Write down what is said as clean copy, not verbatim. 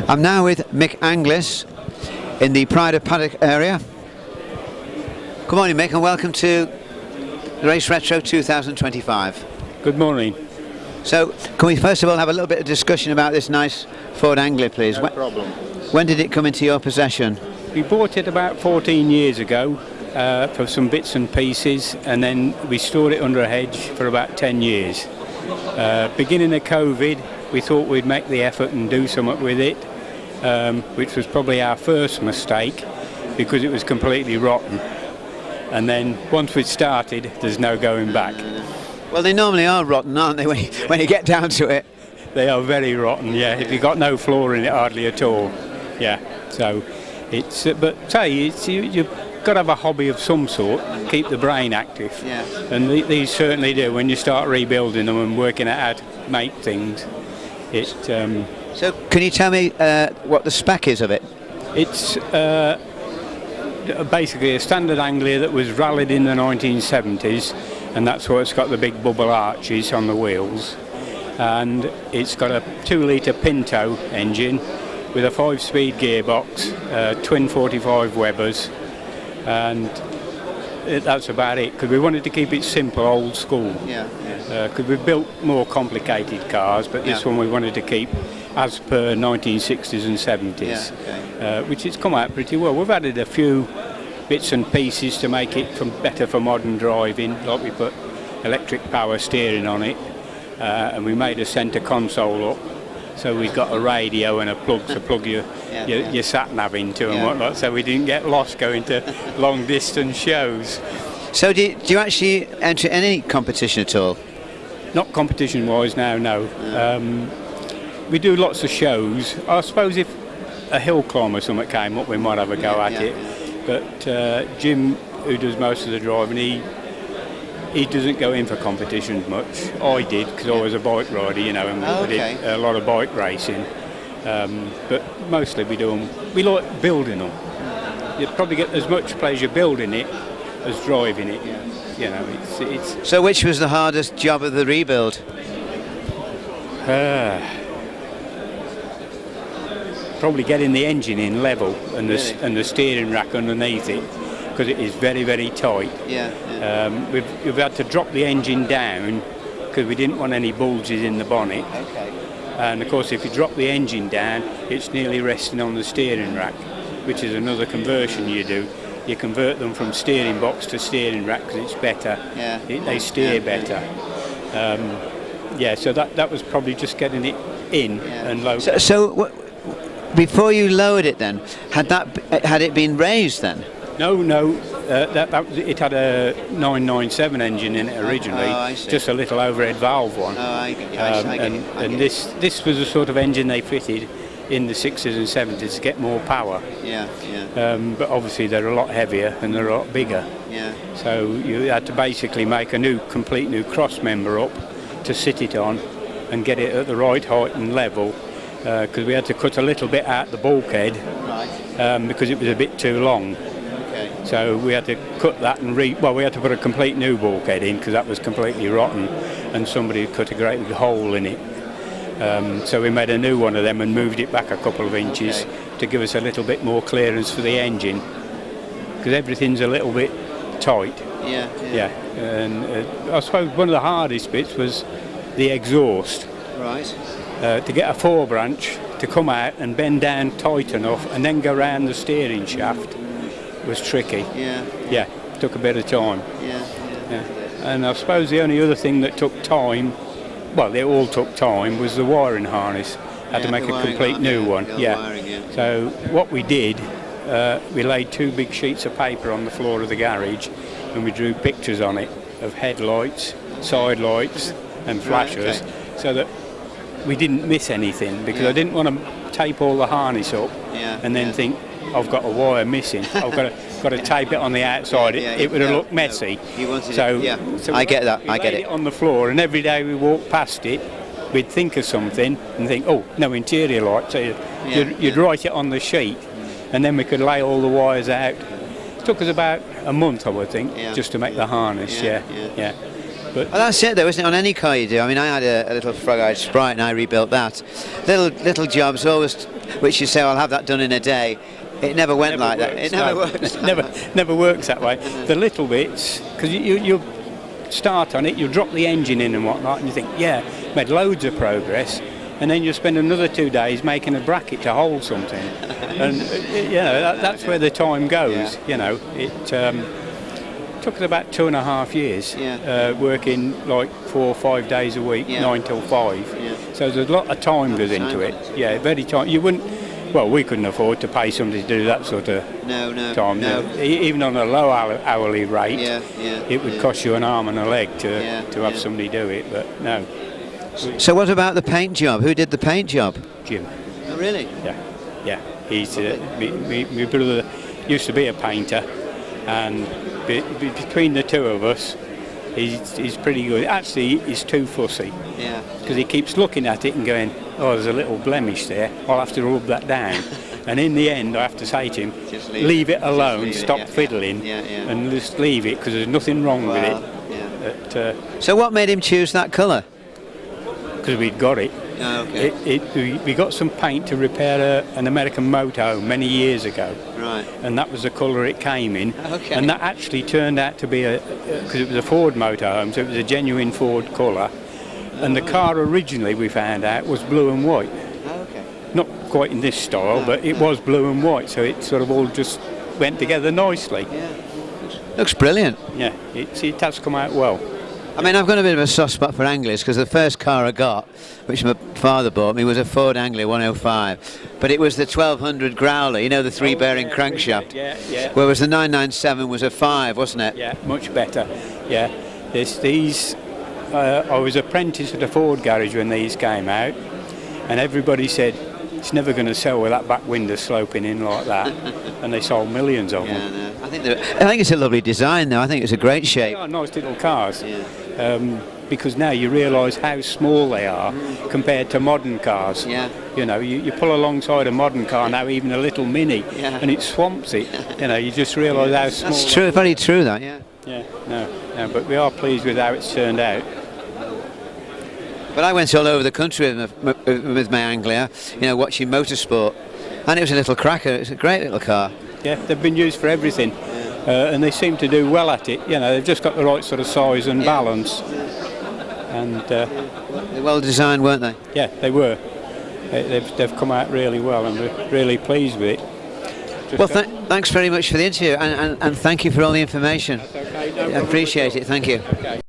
I'm now with Mick Angliss in the Pride of Paddock area. Good morning, Mick, and welcome to Race Retro 2025. Good morning. So, can we first of all have a little bit of discussion about this nice Ford Anglia, please? No problem. When did it come into your possession? We bought it about 14 years ago for some bits and pieces, and then we stored it under a hedge for about 10 years. Beginning of COVID, we thought we'd make the effort and do something with it, which was probably our first mistake because it was completely rotten. And then once we'd started, there's no going back. Well, they normally are rotten, aren't they, when you get down to it? They are very rotten, yeah. If you've got no floor in it, hardly at all. Yeah, so it's, but say, you've got to have a hobby of some sort, keep the brain active. Yeah. And these certainly do. When you start rebuilding them and working out how to make things, it... So, can you tell me what the spec is of it? It's basically a standard Anglia that was rallied in the 1970s, and that's why it's got the big bubble arches on the wheels. And it's got a 2-litre Pinto engine with a 5-speed gearbox, twin 45 Webers, and that's about it, because we wanted to keep it simple, old school. Yeah. Because we've built more complicated cars, but this one we wanted to keep as per 1960s and 70s, which has come out pretty well. We've added a few bits and pieces to make it better for modern driving, like we put electric power steering on it, and we made a centre console up, so we've got a radio and a plug to plug your sat-nav into and whatnot, so we didn't get lost going to long distance shows. So do you actually enter any competition at all? Not competition wise now, no. We do lots of shows. I suppose if a hill climb or something came up, we might have a go at it. But Jim, who does most of the driving, he doesn't go in for competitions much. I did, because I was a bike rider, you know, and we did a lot of bike racing. But mostly we like building them. You probably get as much pleasure building it as driving it. You know, it's. So which was the hardest job of the rebuild? Probably getting the engine in level and the steering rack underneath it, because it is very, very tight. We've had to drop the engine down because we didn't want any bulges in the bonnet. And of course, if you drop the engine down, it's nearly resting on the steering rack, which is another conversion you do. You convert them from steering box to steering rack because it's better. They steer better. So that was probably just getting it in and low. So before you lowered it, then had it been raised then? No. It had a 997 engine in it originally, just a little overhead valve one. And this was the sort of engine they fitted in the 60s and 70s to get more power. But obviously they're a lot heavier and they're a lot bigger. So you had to basically make a complete new cross member up to sit it on and get it at the right height and level, because we had to cut a little bit out the bulkhead because it was a bit too long. So we had to cut that and we had to put a complete new bulkhead in because that was completely rotten, and somebody had cut a great big hole in it. So we made a new one of them and moved it back a couple of inches to give us a little bit more clearance for the engine, because everything's a little bit tight. And I suppose one of the hardest bits was the exhaust. To get a 4-branch to come out and bend down tight enough and then go round the steering shaft was tricky. Took a bit of time. And I suppose the only other thing that took time, well, they all took time, was the wiring harness. Had to make a complete new one. So what we did, we laid 2 big sheets of paper on the floor of the garage, and we drew pictures on it of headlights, side lights and flashers, so that we didn't miss anything, because I didn't want to tape all the harness up and then think I've got a wire missing. I've got to tape it on the outside. It would have looked messy. So I get that. I get it on the floor, and every day we walked past it, we'd think of something and think, oh, no interior light. So you'd write it on the sheet, and then we could lay all the wires out. It took us about a month, I would think, just to make the harness. But well, that's it though, isn't it, on any car you do? I mean, I had a little frog-eyed Sprite and I rebuilt that. Little jobs always, which you say, I'll have that done in a day. It never went like that. It never works. never works that way. The little bits, because you start on it, you drop the engine in and whatnot, and you think, yeah, made loads of progress, and then you spend another 2 days making a bracket to hold something, and that's where the time goes. It took us about 2.5 years, working like 4 or 5 days a week, 9 till 5. So there's a lot of time goes into it. Yeah, very time. You wouldn't. Well, we couldn't afford to pay somebody to do that sort of time. No. Even on a low hourly rate, it would cost you an arm and a leg to have somebody do it. But no. So what about the paint job? Who did the paint job? Jim. Oh, really? Yeah. He's my brother used to be a painter, and between the two of us, he's pretty good. Actually, he's too fussy. Yeah. Because he keeps looking at it and going, oh, there's a little blemish there. I'll have to rub that down. And in the end, I have to say to him, leave it alone, stop fiddling, and just leave it, because there's nothing wrong with it. So what made him choose that colour? Because we'd got it. Oh, okay. We got some paint to repair an American motorhome many years ago. Right. And that was the colour it came in. Okay. And that actually turned out to be because it was a Ford motorhome, so it was a genuine Ford colour. And the car originally, we found out, was blue and white. Okay. Not quite in this style, but it was blue and white, so it sort of all just went together nicely. Yeah. Looks brilliant. Yeah, it has come out well. I mean, I've got a bit of a soft spot for Anglias, because the first car I got, which my father bought me, was a Ford Anglia 105. But it was the 1200 Growler, you know, the three-bearing crankshaft. Yeah. Whereas the 997 was a 5, wasn't it? Yeah, much better. Yeah. I was apprenticed at a Ford garage when these came out, and everybody said, it's never going to sell with that back window sloping in like that. And they sold millions of them. No. I think it's a lovely design, though. I think it's a great shape. They are nice little cars. Yeah. Because now you realise how small they are compared to modern cars. Yeah. You know, you pull alongside a modern car now, even a little Mini, and it swamps it. You know, you just realise how small. That's true, very true, that, No, but we are pleased with how it's turned out. But I went all over the country with my Anglia, you know, watching motorsport, and it was a little cracker. It's a great little car. Yeah, they've been used for everything, and they seem to do well at it. You know, they've just got the right sort of size and balance, and they're well designed, weren't they? Yeah, they were. They've come out really well, and we're really pleased with it. Well, thanks very much for the interview, and thank you for all the information. That's okay, no I appreciate it. Thank you. Okay.